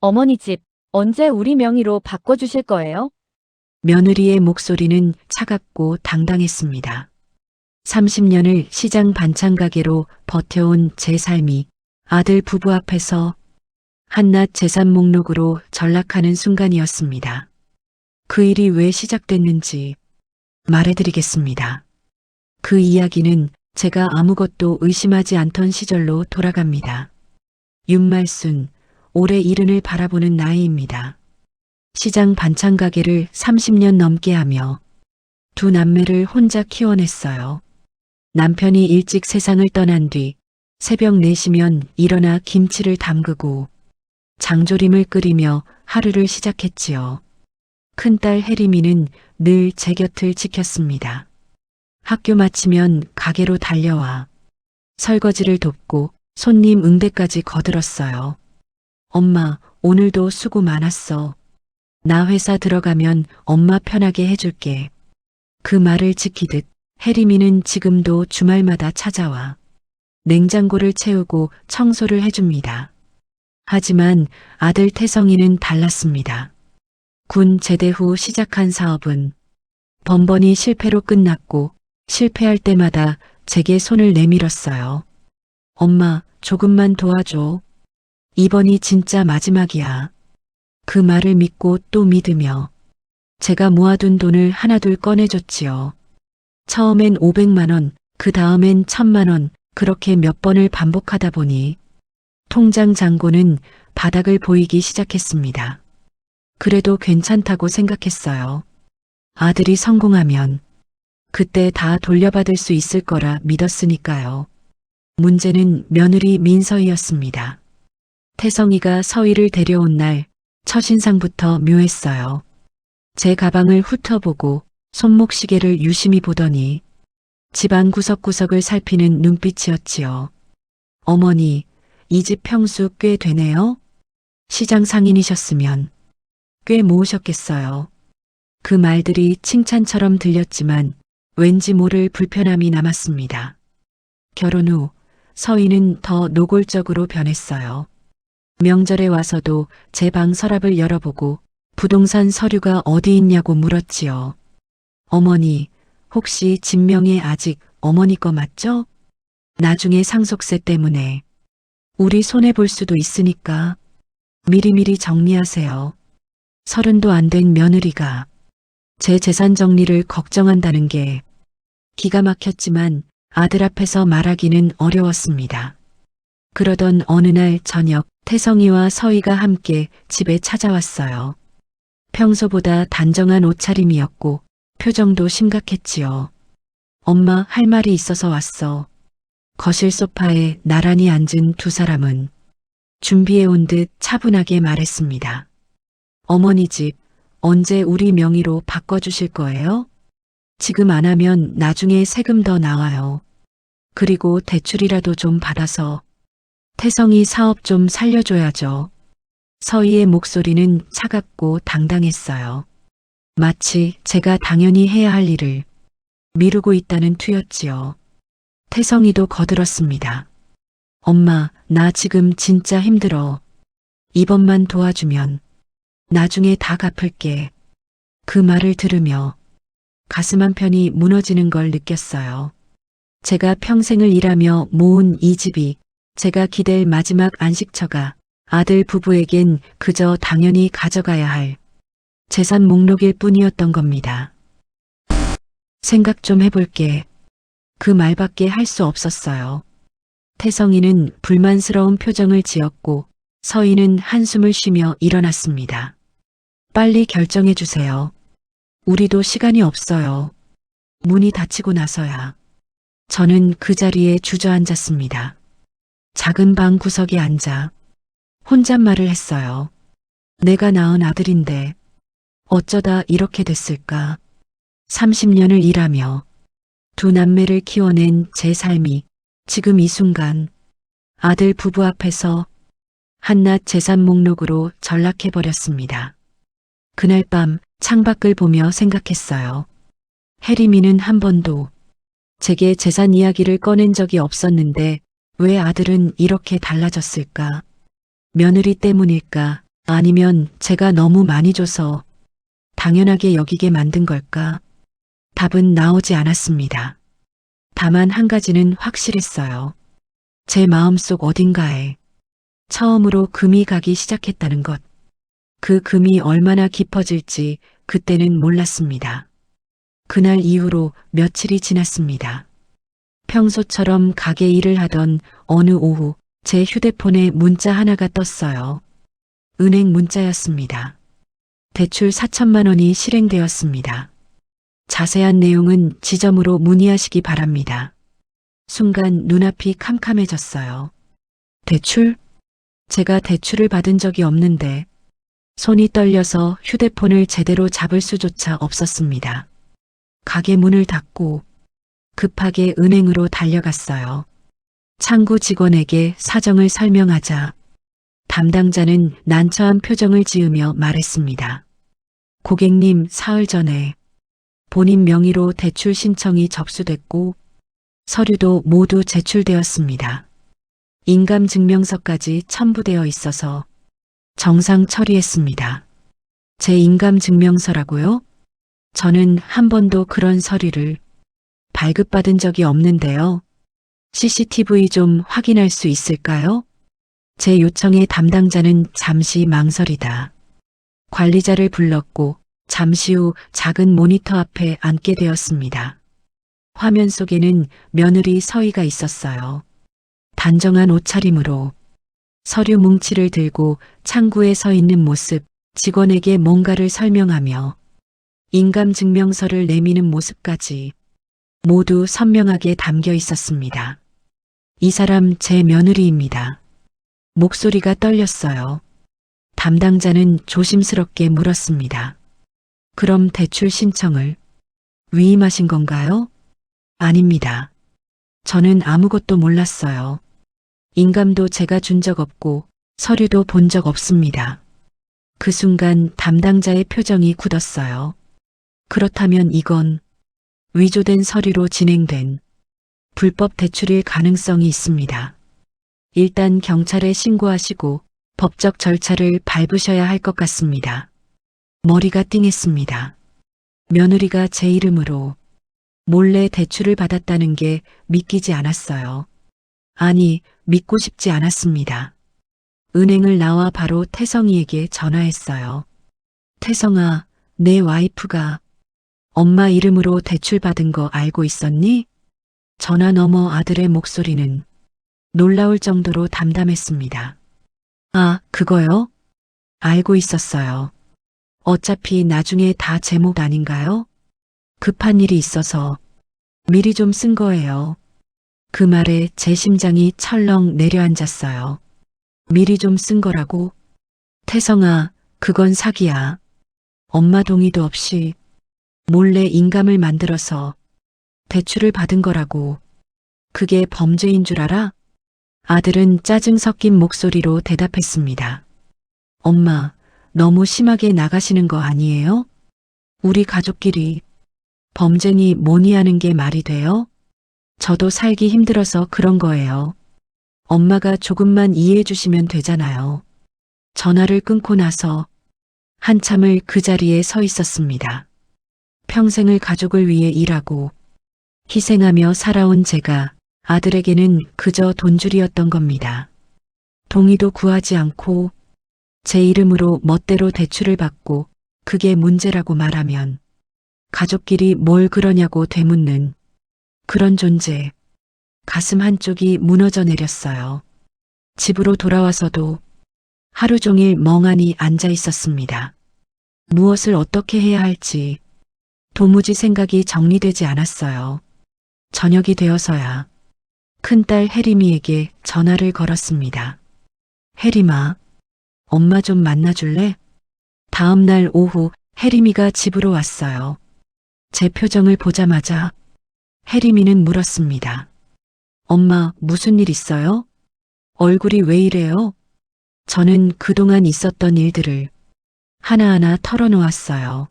어머니 집 언제 우리 명의로 바꿔주실 거예요? 며느리의 목소리는 차갑고 당당했습니다. 30년을 시장 반찬 가게로 버텨온 제 삶이 아들 부부 앞에서 한낱 재산 목록으로 전락하는 순간이었습니다. 그 일이 왜 시작됐는지 말해드리겠습니다. 그 이야기는 제가 아무것도 의심하지 않던 시절로 돌아갑니다. 윤말순, 올해 이른을 바라보는 나이입니다. 시장 반찬 가게를 30년 넘게 하며 두 남매를 혼자 키워냈어요. 남편이 일찍 세상을 떠난 뒤 새벽 4시면 일어나 김치를 담그고 장조림을 끓이며 하루를 시작했지요. 큰딸 혜림이는 늘 제 곁을 지켰습니다. 학교 마치면 가게로 달려와 설거지를 돕고 손님 응대까지 거들었어요. 엄마, 오늘도 수고 많았어. 나 회사 들어가면 엄마 편하게 해줄게. 그 말을 지키듯 혜림이는 지금도 주말마다 찾아와 냉장고를 채우고 청소를 해줍니다. 하지만 아들 태성이는 달랐습니다. 군 제대 후 시작한 사업은 번번이 실패로 끝났고 실패할 때마다 제게 손을 내밀었어요. 엄마, 조금만 도와줘. 이번이 진짜 마지막이야. 그 말을 믿고 또 믿으며 제가 모아둔 돈을 하나둘 꺼내줬지요. 처음엔 500만 원, 그 다음엔 1000만 원, 그렇게 몇 번을 반복하다 보니 통장 잔고는 바닥을 보이기 시작했습니다. 그래도 괜찮다고 생각했어요. 아들이 성공하면 그때 다 돌려받을 수 있을 거라 믿었으니까요. 문제는 며느리 민서희였습니다. 태성이가 서희를 데려온 날 첫인상부터 묘했어요. 제 가방을 훑어보고 손목시계를 유심히 보더니 집안 구석구석을 살피는 눈빛이었지요. 어머니, 이 집 평수 꽤 되네요? 시장 상인이셨으면 꽤 모으셨겠어요. 그 말들이 칭찬처럼 들렸지만 왠지 모를 불편함이 남았습니다. 결혼 후 서희는 더 노골적으로 변했어요. 명절에 와서도 제 방 서랍을 열어보고 부동산 서류가 어디 있냐고 물었지요. 어머니, 혹시 진명이 아직 어머니 거 맞죠? 나중에 상속세 때문에 우리 손해볼 수도 있으니까 미리미리 정리하세요. 30도 안 된 며느리가 제 재산 정리를 걱정한다는 게 기가 막혔지만 아들 앞에서 말하기는 어려웠습니다. 그러던 어느 날 저녁 태성이와 서희가 함께 집에 찾아왔어요. 평소보다 단정한 옷차림이었고 표정도 심각했지요. 엄마, 할 말이 있어서 왔어. 거실 소파에 나란히 앉은 두 사람은 준비해온 듯 차분하게 말했습니다. 어머니 집 언제 우리 명의로 바꿔주실 거예요? 지금 안 하면 나중에 세금 더 나와요. 그리고 대출이라도 좀 받아서 태성이 사업 좀 살려줘야죠. 서희의 목소리는 차갑고 당당했어요. 마치 제가 당연히 해야 할 일을 미루고 있다는 투였지요. 태성이도 거들었습니다. 엄마, 나 지금 진짜 힘들어. 이번만 도와주면 나중에 다 갚을게. 그 말을 들으며 가슴 한편이 무너지는 걸 느꼈어요. 제가 평생을 일하며 모은 이 집이 제가 기댈 마지막 안식처가 아들 부부에겐 그저 당연히 가져가야 할 재산 목록일 뿐이었던 겁니다. 생각 좀 해볼게. 그 말밖에 할 수 없었어요. 태성이는 불만스러운 표정을 지었고 서희는 한숨을 쉬며 일어났습니다. 빨리 결정해 주세요. 우리도 시간이 없어요. 문이 닫히고 나서야 저는 그 자리에 주저앉았습니다. 작은 방 구석에 앉아 혼잣말을 했어요. 내가 낳은 아들인데 어쩌다 이렇게 됐을까? 30년을 일하며 두 남매를 키워낸 제 삶이 지금 이 순간 아들 부부 앞에서 한낱 재산 목록으로 전락해버렸습니다. 그날 밤 창밖을 보며 생각했어요. 혜림이는 한 번도 제게 재산 이야기를 꺼낸 적이 없었는데 왜 아들은 이렇게 달라졌을까? 며느리 때문일까? 아니면 제가 너무 많이 줘서 당연하게 여기게 만든 걸까? 답은 나오지 않았습니다. 다만 한 가지는 확실했어요. 제 마음속 어딘가에 처음으로 금이 가기 시작했다는 것. 그 금이 얼마나 깊어질지 그때는 몰랐습니다. 그날 이후로 며칠이 지났습니다. 평소처럼 가게 일을 하던 어느 오후 제 휴대폰에 문자 하나가 떴어요. 은행 문자였습니다. 대출 4천만 원이 실행되었습니다. 자세한 내용은 지점으로 문의하시기 바랍니다. 순간 눈앞이 캄캄해졌어요. 대출? 제가 대출을 받은 적이 없는데 손이 떨려서 휴대폰을 제대로 잡을 수조차 없었습니다. 가게 문을 닫고 급하게 은행으로 달려갔어요. 창구 직원에게 사정을 설명하자 담당자는 난처한 표정을 지으며 말했습니다. 고객님, 사흘 전에 본인 명의로 대출 신청이 접수됐고 서류도 모두 제출되었습니다. 인감증명서까지 첨부되어 있어서 정상 처리했습니다. 제 인감증명서라고요? 저는 한 번도 그런 서류를 발급받은 적이 없는데요. CCTV 좀 확인할 수 있을까요? 제 요청에 담당자는 잠시 망설이다 관리자를 불렀고 잠시 후 작은 모니터 앞에 앉게 되었습니다. 화면 속에는 며느리 서희가 있었어요. 단정한 옷차림으로 서류 뭉치를 들고 창구에 서 있는 모습, 직원에게 뭔가를 설명하며 인감증명서를 내미는 모습까지 모두 선명하게 담겨 있었습니다. 이 사람 제 며느리입니다. 목소리가 떨렸어요. 담당자는 조심스럽게 물었습니다. 그럼 대출 신청을 위임하신 건가요? 아닙니다. 저는 아무것도 몰랐어요. 인감도 제가 준 적 없고 서류도 본 적 없습니다. 그 순간 담당자의 표정이 굳었어요. 그렇다면 이건 위조된 서류로 진행된 불법 대출일 가능성이 있습니다. 일단 경찰에 신고하시고 법적 절차를 밟으셔야 할 것 같습니다. 머리가 띵했습니다. 며느리가 제 이름으로 몰래 대출을 받았다는 게 믿기지 않았어요. 아니, 믿고 싶지 않았습니다. 은행을 나와 바로 태성이에게 전화했어요. 태성아, 내 와이프가 엄마 이름으로 대출 받은 거 알고 있었니? 전화 너머 아들의 목소리는 놀라울 정도로 담담했습니다. 아, 그거요? 알고 있었어요. 어차피 나중에 다 제목 아닌가요? 급한 일이 있어서 미리 좀 쓴 거예요. 그 말에 제 심장이 철렁 내려앉았어요. 미리 좀 쓴 거라고? 태성아, 그건 사기야. 엄마 동의도 없이 몰래 인감을 만들어서 대출을 받은 거라고. 그게 범죄인 줄 알아? 아들은 짜증 섞인 목소리로 대답했습니다. 엄마, 너무 심하게 나가시는 거 아니에요? 우리 가족끼리 범죄니 뭐니 하는 게 말이 돼요? 저도 살기 힘들어서 그런 거예요. 엄마가 조금만 이해해 주시면 되잖아요. 전화를 끊고 나서 한참을 그 자리에 서 있었습니다. 평생을 가족을 위해 일하고 희생하며 살아온 제가 아들에게는 그저 돈줄이었던 겁니다. 동의도 구하지 않고 제 이름으로 멋대로 대출을 받고 그게 문제라고 말하면 가족끼리 뭘 그러냐고 되묻는 그런 존재. 가슴 한쪽이 무너져 내렸어요. 집으로 돌아와서도 하루 종일 멍하니 앉아 있었습니다. 무엇을 어떻게 해야 할지 도무지 생각이 정리되지 않았어요. 저녁이 되어서야 큰딸 혜림이에게 전화를 걸었습니다. 혜림아, 엄마 좀 만나줄래? 다음 날 오후 혜림이가 집으로 왔어요. 제 표정을 보자마자 혜림이는 물었습니다. 엄마, 무슨 일 있어요? 얼굴이 왜 이래요? 저는 그동안 있었던 일들을 하나하나 털어놓았어요.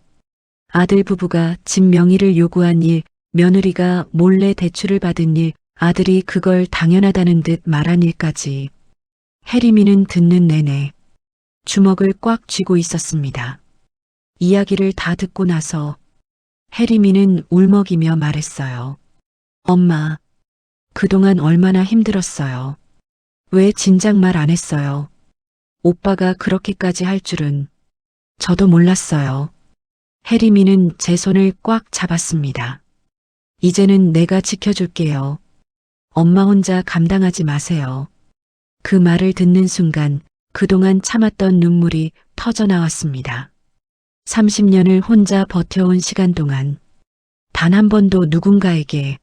아들 부부가 집 명의를 요구한 일, 며느리가 몰래 대출을 받은 일, 아들이 그걸 당연하다는 듯 말한 일까지. 혜림이는 듣는 내내 주먹을 꽉 쥐고 있었습니다. 이야기를 다 듣고 나서 혜림이는 울먹이며 말했어요. 엄마, 그동안 얼마나 힘들었어요. 왜 진작 말 안 했어요? 오빠가 그렇게까지 할 줄은 저도 몰랐어요. 혜림이는 제 손을 꽉 잡았습니다. 이제는 내가 지켜줄게요. 엄마 혼자 감당하지 마세요. 그 말을 듣는 순간 그동안 참았던 눈물이 터져 나왔습니다. 30년을 혼자 버텨온 시간 동안 단 한 번도 누군가에게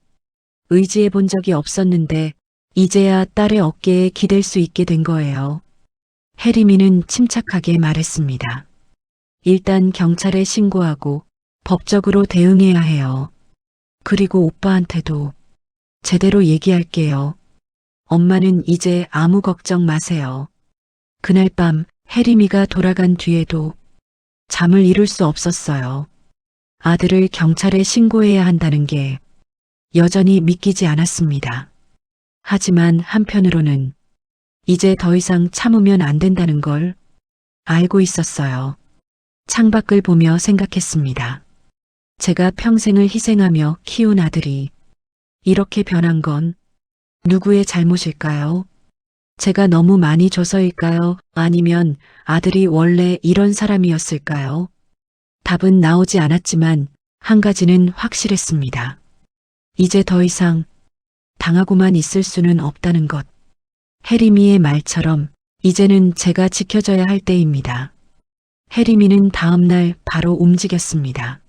의지해 본 적이 없었는데 이제야 딸의 어깨에 기댈 수 있게 된 거예요. 혜림이는 침착하게 말했습니다. 일단 경찰에 신고하고 법적으로 대응해야 해요. 그리고 오빠한테도 제대로 얘기할게요. 엄마는 이제 아무 걱정 마세요. 그날 밤 혜림이가 돌아간 뒤에도 잠을 이룰 수 없었어요. 아들을 경찰에 신고해야 한다는 게 여전히 믿기지 않았습니다. 하지만 한편으로는 이제 더 이상 참으면 안 된다는 걸 알고 있었어요. 창밖을 보며 생각했습니다. 제가 평생을 희생하며 키운 아들이 이렇게 변한 건 누구의 잘못일까요? 제가 너무 많이 줘서일까요? 아니면 아들이 원래 이런 사람이었을까요? 답은 나오지 않았지만 한 가지는 확실했습니다. 이제 더 이상 당하고만 있을 수는 없다는 것. 혜림이의 말처럼 이제는 제가 지켜져야 할 때입니다. 혜림이는 다음날 바로 움직였습니다.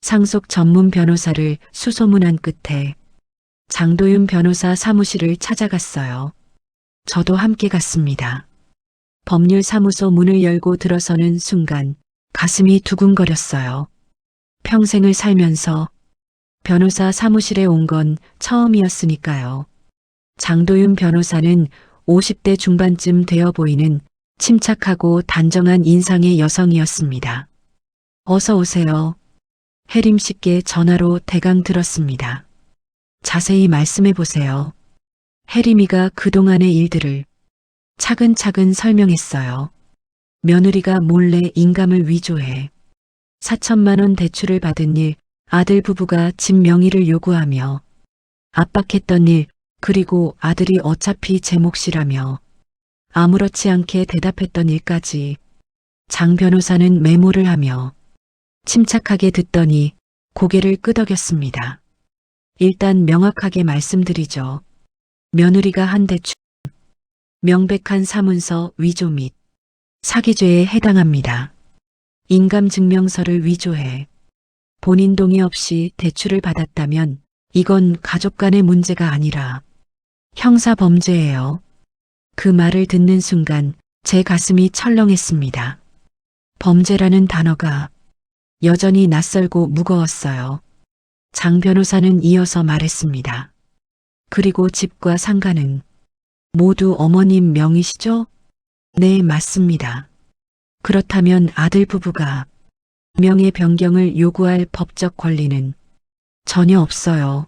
상속 전문 변호사를 수소문한 끝에 장도윤 변호사 사무실을 찾아갔어요. 저도 함께 갔습니다. 법률사무소 문을 열고 들어서는 순간 가슴이 두근거렸어요. 평생을 살면서 변호사 사무실에 온 건 처음이었으니까요. 장도윤 변호사는 50대 중반쯤 되어 보이는 침착하고 단정한 인상의 여성이었습니다. 어서 오세요. 혜림 씨께 전화로 대강 들었습니다. 자세히 말씀해 보세요. 혜림이가 그동안의 일들을 차근차근 설명했어요. 며느리가 몰래 인감을 위조해 4천만 원 대출을 받은 일, 아들 부부가 집 명의를 요구하며 압박했던 일, 그리고 아들이 어차피 제 몫이라며 아무렇지 않게 대답했던 일까지 장 변호사는 메모를 하며 침착하게 듣더니 고개를 끄덕였습니다. 일단 명확하게 말씀드리죠. 며느리가 한 대출, 명백한 사문서 위조 및 사기죄에 해당합니다. 인감증명서를 위조해 본인 동의 없이 대출을 받았다면 이건 가족 간의 문제가 아니라 형사범죄예요. 그 말을 듣는 순간 제 가슴이 철렁했습니다. 범죄라는 단어가 여전히 낯설고 무거웠어요. 장 변호사는 이어서 말했습니다. 그리고 집과 상가는 모두 어머님 명의시죠? 네, 맞습니다. 그렇다면 아들 부부가 명예 변경을 요구할 법적 권리는 전혀 없어요.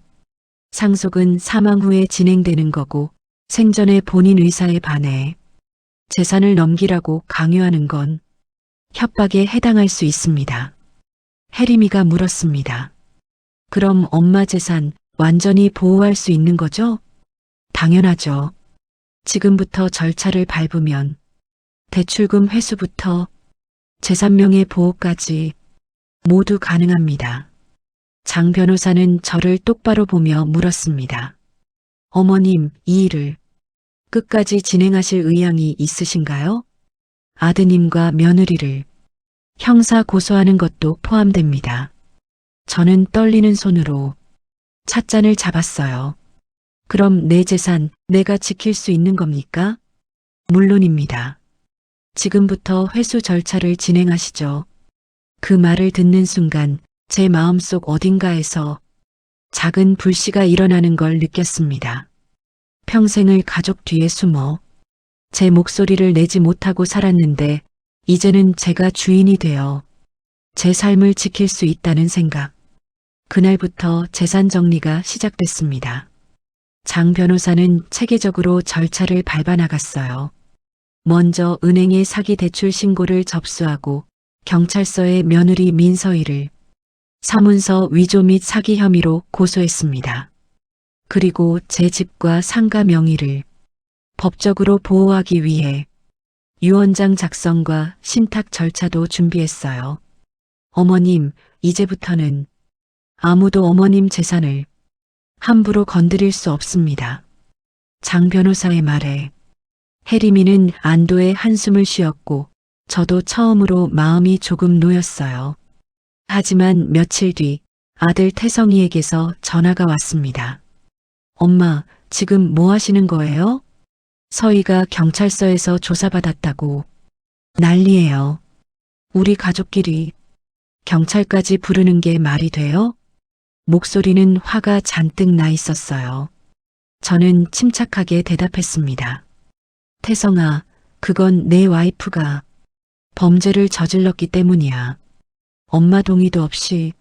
상속은 사망 후에 진행되는 거고 생전에 본인 의사에 반해 재산을 넘기라고 강요하는 건 협박에 해당할 수 있습니다. 혜림이가 물었습니다. 그럼 엄마 재산 완전히 보호할 수 있는 거죠? 당연하죠. 지금부터 절차를 밟으면 대출금 회수부터 재산명의 보호까지 모두 가능합니다. 장 변호사는 저를 똑바로 보며 물었습니다. 어머님, 이 일을 끝까지 진행하실 의향이 있으신가요? 아드님과 며느리를 형사 고소하는 것도 포함됩니다. 저는 떨리는 손으로 찻잔을 잡았어요. 그럼 내 재산 내가 지킬 수 있는 겁니까? 물론입니다. 지금부터 회수 절차를 진행하시죠. 그 말을 듣는 순간 제 마음속 어딘가에서 작은 불씨가 일어나는 걸 느꼈습니다. 평생을 가족 뒤에 숨어 제 목소리를 내지 못하고 살았는데 이제는 제가 주인이 되어 제 삶을 지킬 수 있다는 생각. 그날부터 재산 정리가 시작됐습니다. 장 변호사는 체계적으로 절차를 밟아 나갔어요. 먼저 은행에 사기 대출 신고를 접수하고 경찰서에 며느리 민서희를 사문서 위조 및 사기 혐의로 고소했습니다. 그리고 제 집과 상가 명의를 법적으로 보호하기 위해 유언장 작성과 신탁 절차도 준비했어요. 어머님, 이제부터는 아무도 어머님 재산을 함부로 건드릴 수 없습니다. 장 변호사의 말에 혜림이는 안도의 한숨을 쉬었고 저도 처음으로 마음이 조금 놓였어요. 하지만 며칠 뒤 아들 태성이에게서 전화가 왔습니다. 엄마, 지금 뭐 하시는 거예요? 서희가 경찰서에서 조사받았다고 난리예요. 우리 가족끼리 경찰까지 부르는 게 말이 돼요? 목소리는 화가 잔뜩 나 있었어요. 저는 침착하게 대답했습니다. 태성아, 그건 내 와이프가 범죄를 저질렀기 때문이야. 엄마 동의도 없이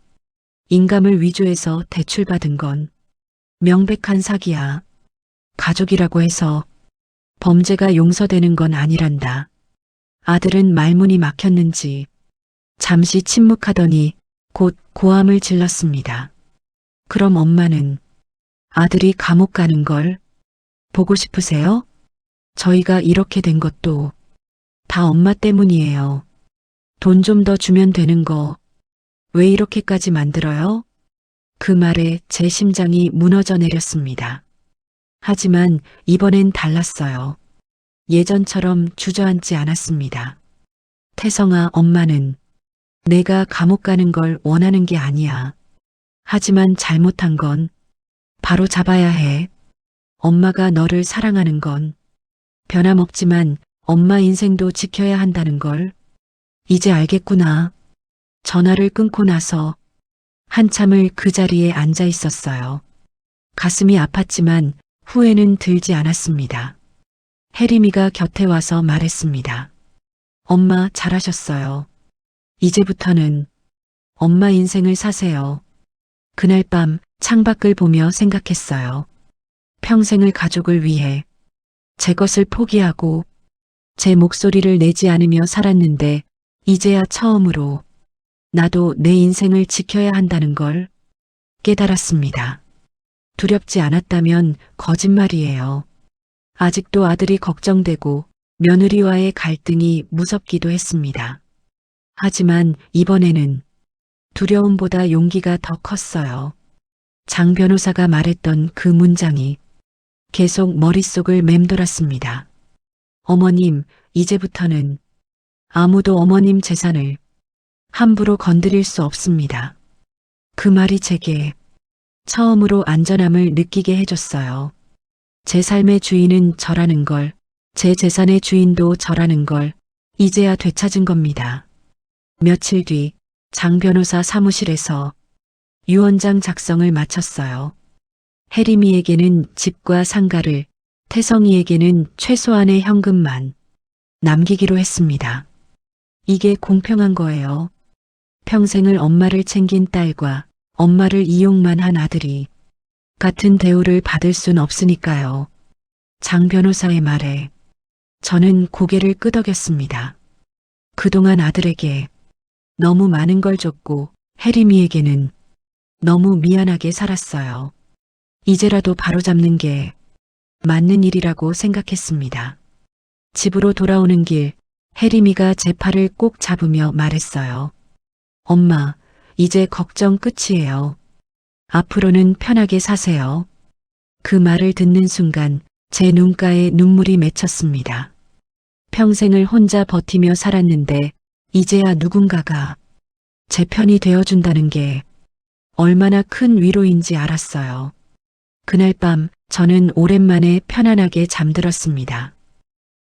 인감을 위조해서 대출받은 건 명백한 사기야. 가족이라고 해서 범죄가 용서되는 건 아니란다. 아들은 말문이 막혔는지 잠시 침묵하더니 곧 고함을 질렀습니다. 그럼 엄마는 아들이 감옥 가는 걸 보고 싶으세요? 저희가 이렇게 된 것도 다 엄마 때문이에요. 돈 좀 더 주면 되는 거 왜 이렇게까지 만들어요? 그 말에 제 심장이 무너져 내렸습니다. 하지만 이번엔 달랐어요. 예전처럼 주저앉지 않았습니다. 태성아, 엄마는 내가 감옥 가는 걸 원하는 게 아니야. 하지만 잘못한 건 바로 잡아야 해. 엄마가 너를 사랑하는 건 변함없지만 엄마 인생도 지켜야 한다는 걸 이제 알겠구나. 전화를 끊고 나서 한참을 그 자리에 앉아 있었어요. 가슴이 아팠지만 후회는 들지 않았습니다. 혜림이가 곁에 와서 말했습니다. 엄마 잘하셨어요. 이제부터는 엄마 인생을 사세요. 그날 밤 창밖을 보며 생각했어요. 평생을 가족을 위해 제 것을 포기하고 제 목소리를 내지 않으며 살았는데 이제야 처음으로 나도 내 인생을 지켜야 한다는 걸 깨달았습니다. 두렵지 않았다면 거짓말이에요. 아직도 아들이 걱정되고 며느리와의 갈등이 무섭기도 했습니다. 하지만 이번에는 두려움보다 용기가 더 컸어요. 장 변호사가 말했던 그 문장이 계속 머릿속을 맴돌았습니다. 어머님, 이제부터는 아무도 어머님 재산을 함부로 건드릴 수 없습니다. 그 말이 제게 처음으로 안전함을 느끼게 해줬어요. 제 삶의 주인은 저라는 걸, 제 재산의 주인도 저라는 걸 이제야 되찾은 겁니다. 며칠 뒤 장 변호사 사무실에서 유언장 작성을 마쳤어요. 혜림이에게는 집과 상가를, 태성이에게는 최소한의 현금만 남기기로 했습니다. 이게 공평한 거예요. 평생을 엄마를 챙긴 딸과 엄마를 이용만 한 아들이 같은 대우를 받을 순 없으니까요. 장 변호사의 말에 저는 고개를 끄덕였습니다. 그동안 아들에게 너무 많은 걸 줬고 혜림이에게는 너무 미안하게 살았어요. 이제라도 바로잡는 게 맞는 일이라고 생각했습니다. 집으로 돌아오는 길 혜림이가 제 팔을 꼭 잡으며 말했어요. 엄마, 이제 걱정 끝이에요. 앞으로는 편하게 사세요. 그 말을 듣는 순간 제 눈가에 눈물이 맺혔습니다. 평생을 혼자 버티며 살았는데 이제야 누군가가 제 편이 되어준다는 게 얼마나 큰 위로인지 알았어요. 그날 밤 저는 오랜만에 편안하게 잠들었습니다.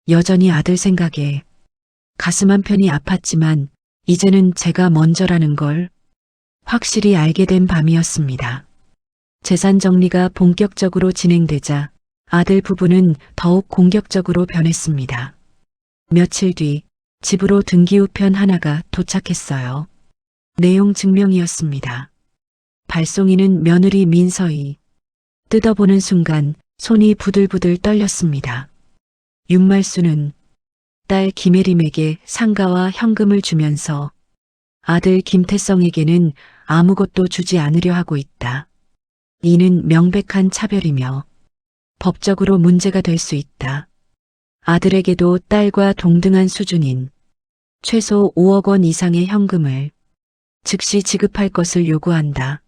여전히 아들 생각에 가슴 한편이 아팠지만 이제는 제가 먼저라는 걸 확실히 알게 된 밤이었습니다. 재산 정리가 본격적으로 진행되자 아들 부부는 더욱 공격적으로 변했습니다. 며칠 뒤 집으로 등기우편 하나가 도착했어요. 내용 증명이었습니다. 발송인은 며느리 민서희. 뜯어보는 순간 손이 부들부들 떨렸습니다. 윤말수는 딸 김혜림에게 상가와 현금을 주면서 아들 김태성에게는 아무것도 주지 않으려 하고 있다. 이는 명백한 차별이며 법적으로 문제가 될 수 있다. 아들에게도 딸과 동등한 수준인 최소 5억 원 이상의 현금을 즉시 지급할 것을 요구한다.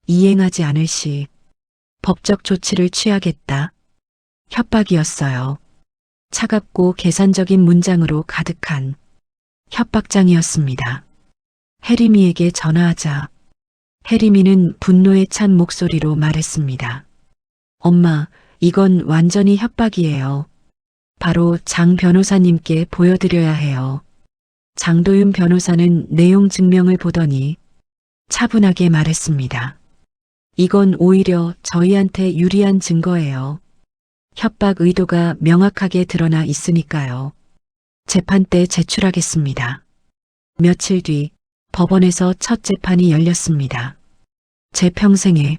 이행하지 않을 시 법적 조치를 취하겠다. 협박이었어요. 차갑고 계산적인 문장으로 가득한 협박장이었습니다. 혜림이에게 전화하자 혜림이는 분노에 찬 목소리로 말했습니다. 엄마, 이건 완전히 협박이에요. 바로 장 변호사님께 보여드려야 해요. 장도윤 변호사는 내용 증명을 보더니 차분하게 말했습니다. 이건 오히려 저희한테 유리한 증거예요. 협박 의도가 명확하게 드러나 있으니까요. 재판 때 제출하겠습니다. 며칠 뒤 법원에서 첫 재판이 열렸습니다. 제 평생에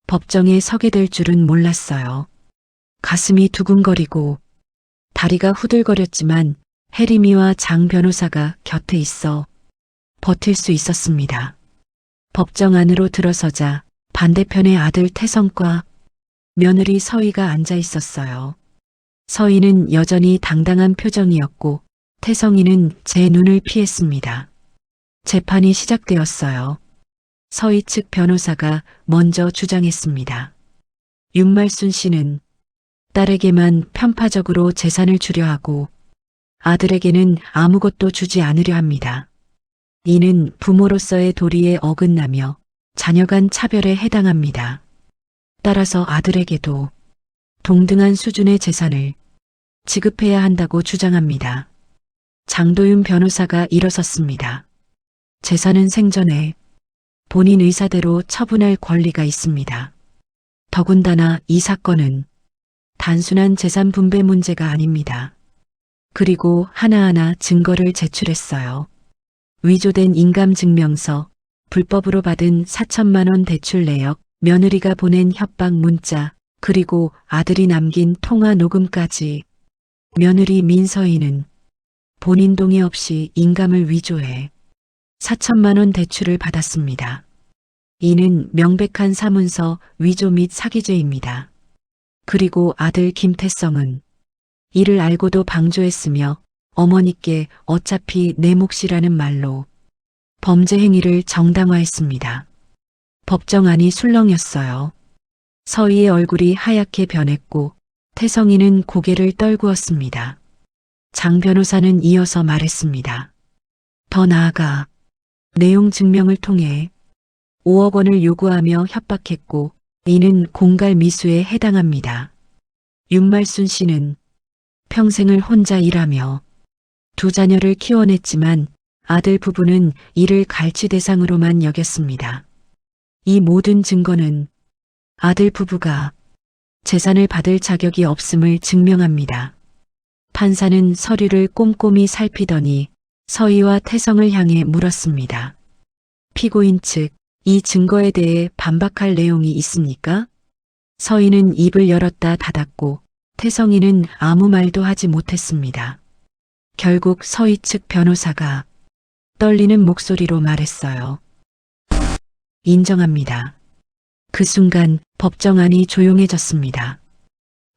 법정에 서게 될 줄은 몰랐어요. 가슴이 두근거리고 다리가 후들거렸지만 혜림이와 장 변호사가 곁에 있어 버틸 수 있었습니다. 법정 안으로 들어서자 반대편의 아들 태성과 며느리 서희가 앉아 있었어요. 서희는 여전히 당당한 표정이었고 태성이는 제 눈을 피했습니다. 재판이 시작되었어요. 서희 측 변호사가 먼저 주장했습니다. 윤말순 씨는 딸에게만 편파적으로 재산을 주려 하고 아들에게는 아무것도 주지 않으려 합니다. 이는 부모로서의 도리에 어긋나며 자녀 간 차별에 해당합니다. 따라서 아들에게도 동등한 수준의 재산을 지급해야 한다고 주장합니다. 장도윤 변호사가 일어섰습니다. 재산은 생전에 본인 의사대로 처분할 권리가 있습니다. 더군다나 이 사건은 단순한 재산 분배 문제가 아닙니다. 그리고 하나하나 증거를 제출했어요. 위조된 인감증명서, 불법으로 받은 4천만 원 대출 내역, 며느리가 보낸 협박 문자, 그리고 아들이 남긴 통화 녹음까지. 며느리 민서희는 본인 동의 없이 인감을 위조해 4천만 원 대출을 받았습니다. 이는 명백한 사문서 위조 및 사기죄입니다. 그리고 아들 김태성은 이를 알고도 방조했으며 어머니께 어차피 내 몫이라는 말로 범죄 행위를 정당화했습니다. 법정안이 술렁였어요. 서희의 얼굴이 하얗게 변했고 태성이는 고개를 떨구었습니다. 장 변호사는 이어서 말했습니다. 더 나아가 내용 증명을 통해 5억 원을 요구하며 협박했고 이는 공갈 미수에 해당합니다. 윤말순 씨는 평생을 혼자 일하며 두 자녀를 키워냈지만 아들 부부는 이를 갈취 대상으로만 여겼습니다. 이 모든 증거는 아들 부부가 재산을 받을 자격이 없음을 증명합니다. 판사는 서류를 꼼꼼히 살피더니 서희와 태성을 향해 물었습니다. 피고인 측, 이 증거에 대해 반박할 내용이 있습니까? 서희는 입을 열었다 닫았고 태성이는 아무 말도 하지 못했습니다. 결국 서희 측 변호사가 떨리는 목소리로 말했어요. 인정합니다. 그 순간 법정안이 조용해졌습니다.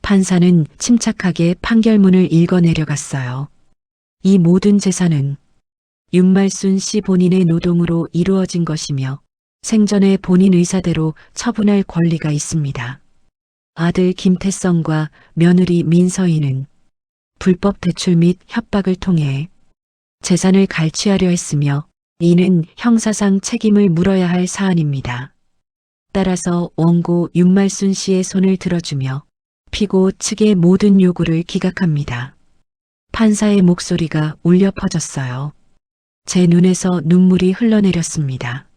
판사는 침착하게 판결문을 읽어내려갔어요. 이 모든 재산은 윤말순 씨 본인의 노동으로 이루어진 것이며 생전에 본인 의사대로 처분할 권리가 있습니다. 아들 김태성과 며느리 민서희는 불법 대출 및 협박을 통해 재산을 갈취하려 했으며 이는 형사상 책임을 물어야 할 사안입니다. 따라서 원고 윤말순 씨의 손을 들어주며 피고 측의 모든 요구를 기각합니다. 판사의 목소리가 울려 퍼졌어요. 제 눈에서 눈물이 흘러내렸습니다.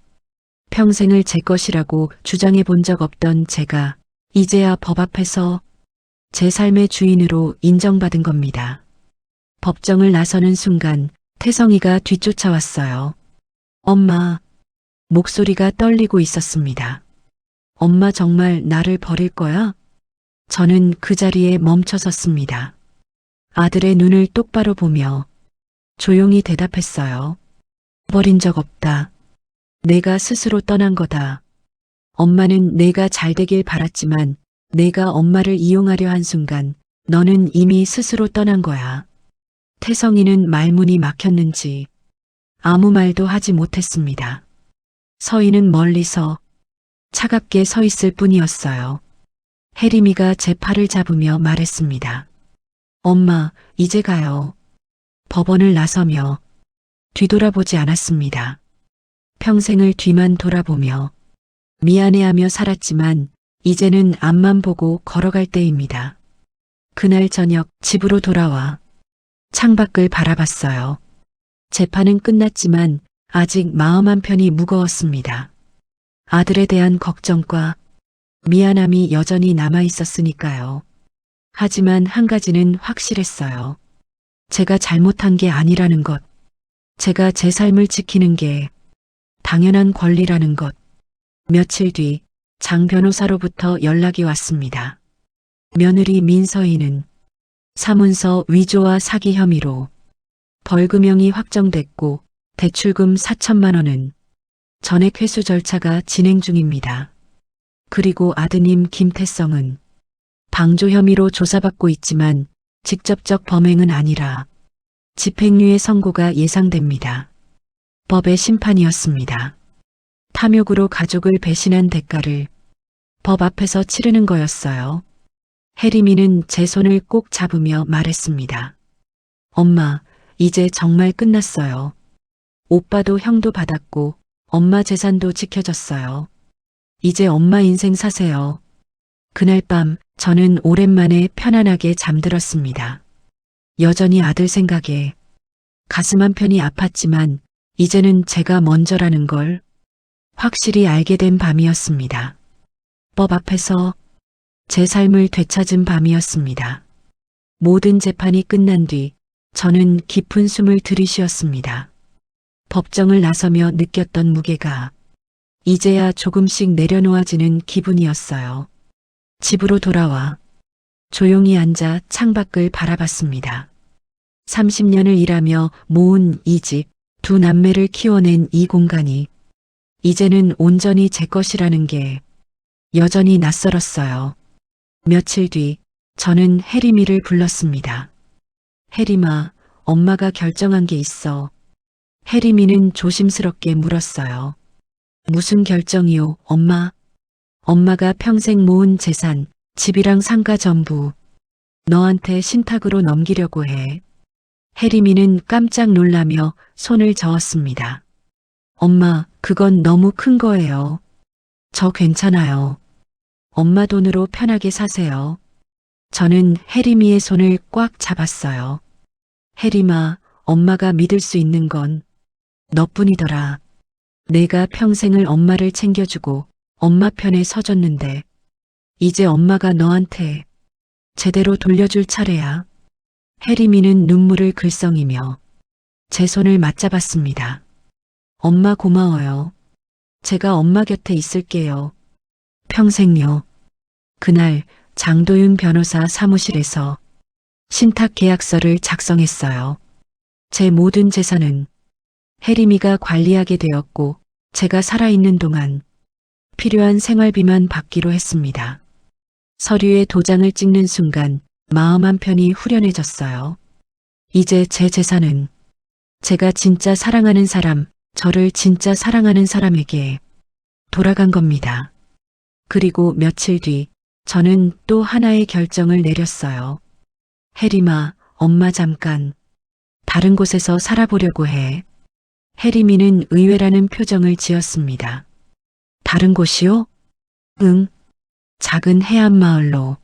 평생을 제 것이라고 주장해 본 적 없던 제가 이제야 법 앞에서 제 삶의 주인으로 인정받은 겁니다. 법정을 나서는 순간 태성이가 뒤쫓아왔어요. 엄마, 목소리가 떨리고 있었습니다. 엄마 정말 나를 버릴 거야? 저는 그 자리에 멈춰 섰습니다. 아들의 눈을 똑바로 보며 조용히 대답했어요. 버린 적 없다. 내가 스스로 떠난 거다. 엄마는 내가 잘 되길 바랐지만 내가 엄마를 이용하려 한 순간 너는 이미 스스로 떠난 거야. 태성이는 말문이 막혔는지 아무 말도 하지 못했습니다. 서희는 멀리서 차갑게 서 있을 뿐이었어요. 혜림이가 제 팔을 잡으며 말했습니다. 엄마, 이제 가요. 법원을 나서며 뒤돌아보지 않았습니다. 평생을 뒤만 돌아보며 미안해하며 살았지만 이제는 앞만 보고 걸어갈 때입니다. 그날 저녁 집으로 돌아와 창밖을 바라봤어요. 재판은 끝났지만 아직 마음 한편이 무거웠습니다. 아들에 대한 걱정과 미안함이 여전히 남아 있었으니까요. 하지만 한 가지는 확실했어요. 제가 잘못한 게 아니라는 것. 제가 제 삶을 지키는 게 당연한 권리라는 것. 며칠 뒤 장 변호사로부터 연락이 왔습니다. 며느리 민서희는 사문서 위조와 사기 혐의로 벌금형이 확정됐고 대출금 4천만 원은 전액 회수 절차가 진행 중입니다. 그리고 아드님 김태성은 방조 혐의로 조사받고 있지만 직접적 범행은 아니라 집행유예 선고가 예상됩니다. 법의 심판이었습니다. 탐욕으로 가족을 배신한 대가를 법 앞에서 치르는 거였어요. 혜림이는 제 손을 꼭 잡으며 말했습니다. 엄마, 이제 정말 끝났어요. 오빠도 형도 받았고 엄마 재산도 지켜졌어요. 이제 엄마 인생 사세요. 그날 밤 저는 오랜만에 편안하게 잠들었습니다. 여전히 아들 생각에 가슴 한편이 아팠지만 이제는 제가 먼저라는 걸 확실히 알게 된 밤이었습니다. 법 앞에서 제 삶을 되찾은 밤이었습니다. 모든 재판이 끝난 뒤 저는 깊은 숨을 들이쉬었습니다. 법정을 나서며 느꼈던 무게가 이제야 조금씩 내려놓아지는 기분이었어요. 집으로 돌아와 조용히 앉아 창밖을 바라봤습니다. 30년을 일하며 모은 이 집, 두 남매를 키워낸 이 공간이 이제는 온전히 제 것이라는 게 여전히 낯설었어요. 며칠 뒤 저는 혜림이를 불렀습니다. 혜림아, 엄마가 결정한 게 있어. 혜림이는 조심스럽게 물었어요. 무슨 결정이요, 엄마? 엄마가 평생 모은 재산, 집이랑 상가 전부 너한테 신탁으로 넘기려고 해. 혜림이는 깜짝 놀라며 손을 저었습니다. 엄마, 그건 너무 큰 거예요. 저 괜찮아요. 엄마 돈으로 편하게 사세요. 저는 혜림이의 손을 꽉 잡았어요. 혜림아, 엄마가 믿을 수 있는 건 너뿐이더라. 내가 평생을 엄마를 챙겨주고 엄마 편에 서줬는데 이제 엄마가 너한테 제대로 돌려줄 차례야. 혜림이는 눈물을 글썽이며 제 손을 맞잡았습니다. 엄마 고마워요. 제가 엄마 곁에 있을게요. 평생요. 그날 장도윤 변호사 사무실에서 신탁 계약서를 작성했어요. 제 모든 재산은 혜림이가 관리하게 되었고 제가 살아있는 동안 필요한 생활비만 받기로 했습니다. 서류에 도장을 찍는 순간 마음 한편이 후련해졌어요. 이제 제 재산은 제가 진짜 사랑하는 사람, 저를 진짜 사랑하는 사람에게 돌아간 겁니다. 그리고 며칠 뒤 저는 또 하나의 결정을 내렸어요. 혜림아, 엄마 잠깐 다른 곳에서 살아보려고 해. 혜림이는 의외라는 표정을 지었습니다. 다른 곳이요? 응. 작은 해안 마을로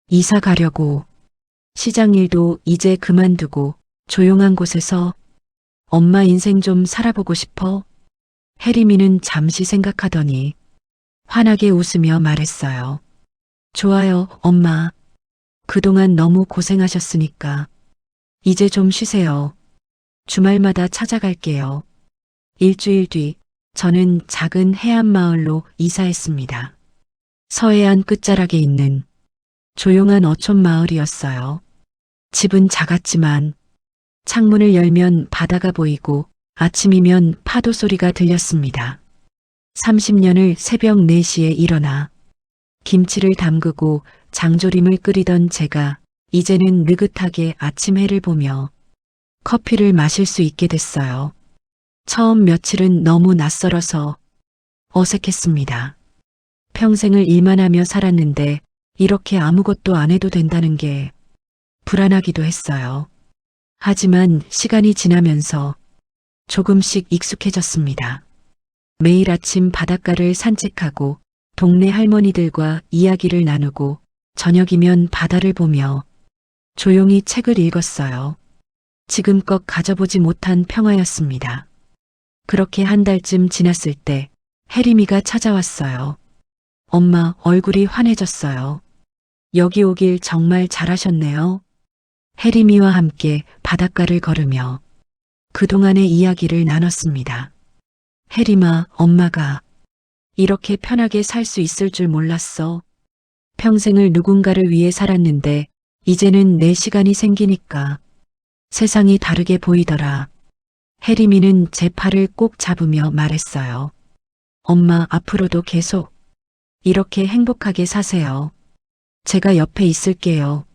이사 가려고. 시장 일도 이제 그만두고 조용한 곳에서 엄마 인생 좀 살아보고 싶어. 혜림이는 잠시 생각하더니 환하게 웃으며 말했어요. 좋아요, 엄마. 그동안 너무 고생하셨으니까 이제 좀 쉬세요. 주말마다 찾아갈게요. 일주일 뒤 저는 작은 해안 마을로 이사했습니다. 서해안 끝자락에 있는 조용한 어촌 마을이었어요. 집은 작았지만 창문을 열면 바다가 보이고 아침이면 파도 소리가 들렸습니다. 30년을 새벽 4시에 일어나 김치를 담그고 장조림을 끓이던 제가 이제는 느긋하게 아침 해를 보며 커피를 마실 수 있게 됐어요. 처음 며칠은 너무 낯설어서 어색했습니다. 평생을 일만 하며 살았는데 이렇게 아무것도 안 해도 된다는 게 불안하기도 했어요. 하지만 시간이 지나면서 조금씩 익숙해졌습니다. 매일 아침 바닷가를 산책하고 동네 할머니들과 이야기를 나누고 저녁이면 바다를 보며 조용히 책을 읽었어요. 지금껏 가져보지 못한 평화였습니다. 그렇게 한 달쯤 지났을 때 혜림이가 찾아왔어요. 엄마, 얼굴이 환해졌어요. 여기 오길 정말 잘하셨네요. 혜림이와 함께 바닷가를 걸으며 그동안의 이야기를 나눴습니다. 혜림아, 엄마가 이렇게 편하게 살 수 있을 줄 몰랐어. 평생을 누군가를 위해 살았는데 이제는 내 시간이 생기니까 세상이 다르게 보이더라. 혜림이는 제 팔을 꼭 잡으며 말했어요. 엄마, 앞으로도 계속 이렇게 행복하게 사세요. 제가 옆에 있을게요.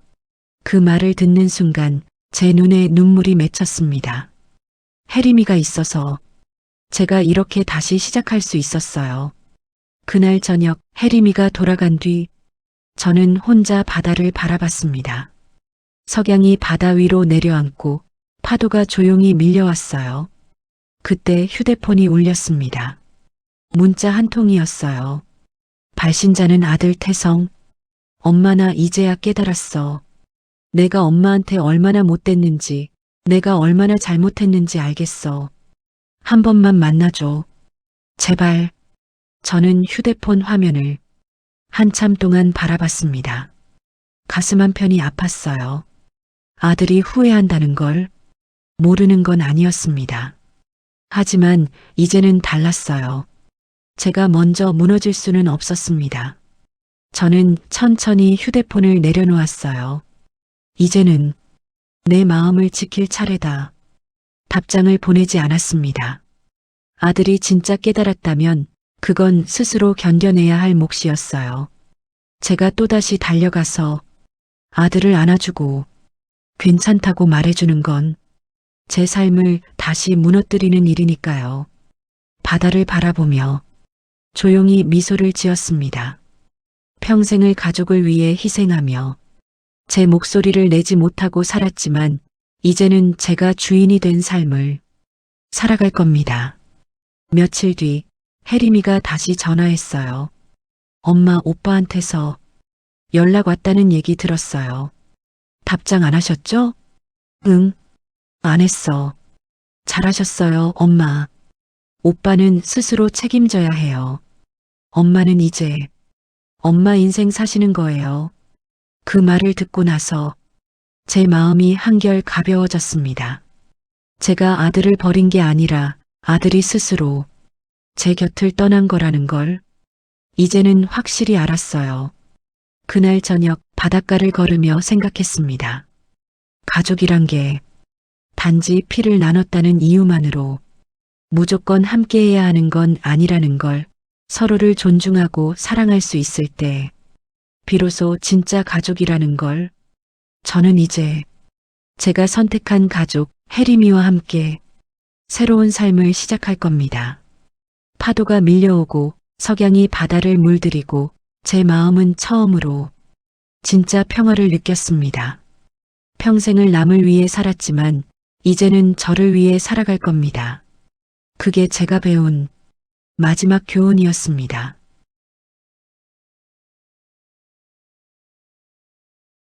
그 말을 듣는 순간 제 눈에 눈물이 맺혔습니다. 혜림이가 있어서 제가 이렇게 다시 시작할 수 있었어요. 그날 저녁 혜림이가 돌아간 뒤 저는 혼자 바다를 바라봤습니다. 석양이 바다 위로 내려앉고 파도가 조용히 밀려왔어요. 그때 휴대폰이 울렸습니다. 문자 한 통이었어요. 발신자는 아들 태성. 엄마, 나 이제야 깨달았어. 내가 엄마한테 얼마나 못됐는지, 내가 얼마나 잘못했는지 알겠어. 한 번만 만나줘. 제발. 저는 휴대폰 화면을 한참 동안 바라봤습니다. 가슴 한편이 아팠어요. 아들이 후회한다는 걸 모르는 건 아니었습니다. 하지만 이제는 달랐어요. 제가 먼저 무너질 수는 없었습니다. 저는 천천히 휴대폰을 내려놓았어요. 이제는 내 마음을 지킬 차례다. 답장을 보내지 않았습니다. 아들이 진짜 깨달았다면 그건 스스로 견뎌내야 할 몫이었어요. 제가 또다시 달려가서 아들을 안아주고 괜찮다고 말해주는 건 제 삶을 다시 무너뜨리는 일이니까요. 바다를 바라보며 조용히 미소를 지었습니다. 평생을 가족을 위해 희생하며 제 목소리를 내지 못하고 살았지만 이제는 제가 주인이 된 삶을 살아갈 겁니다. 며칠 뒤 혜림이가 다시 전화했어요. 엄마, 오빠한테서 연락 왔다는 얘기 들었어요. 답장 안 하셨죠? 응, 안 했어. 잘하셨어요, 엄마. 오빠는 스스로 책임져야 해요. 엄마는 이제 엄마 인생 사시는 거예요. 그 말을 듣고 나서 제 마음이 한결 가벼워졌습니다. 제가 아들을 버린 게 아니라 아들이 스스로 제 곁을 떠난 거라는 걸 이제는 확실히 알았어요. 그날 저녁 바닷가를 걸으며 생각했습니다. 가족이란 게 단지 피를 나눴다는 이유만으로 무조건 함께해야 하는 건 아니라는 걸 서로를 존중하고 사랑할 수 있을 때 비로소 진짜 가족이라는 걸 저는 이제 제가 선택한 가족 혜림이와 함께 새로운 삶을 시작할 겁니다. 파도가 밀려오고 석양이 바다를 물들이고 제 마음은 처음으로 진짜 평화를 느꼈습니다. 평생을 남을 위해 살았지만 이제는 저를 위해 살아갈 겁니다. 그게 제가 배운 마지막 교훈이었습니다.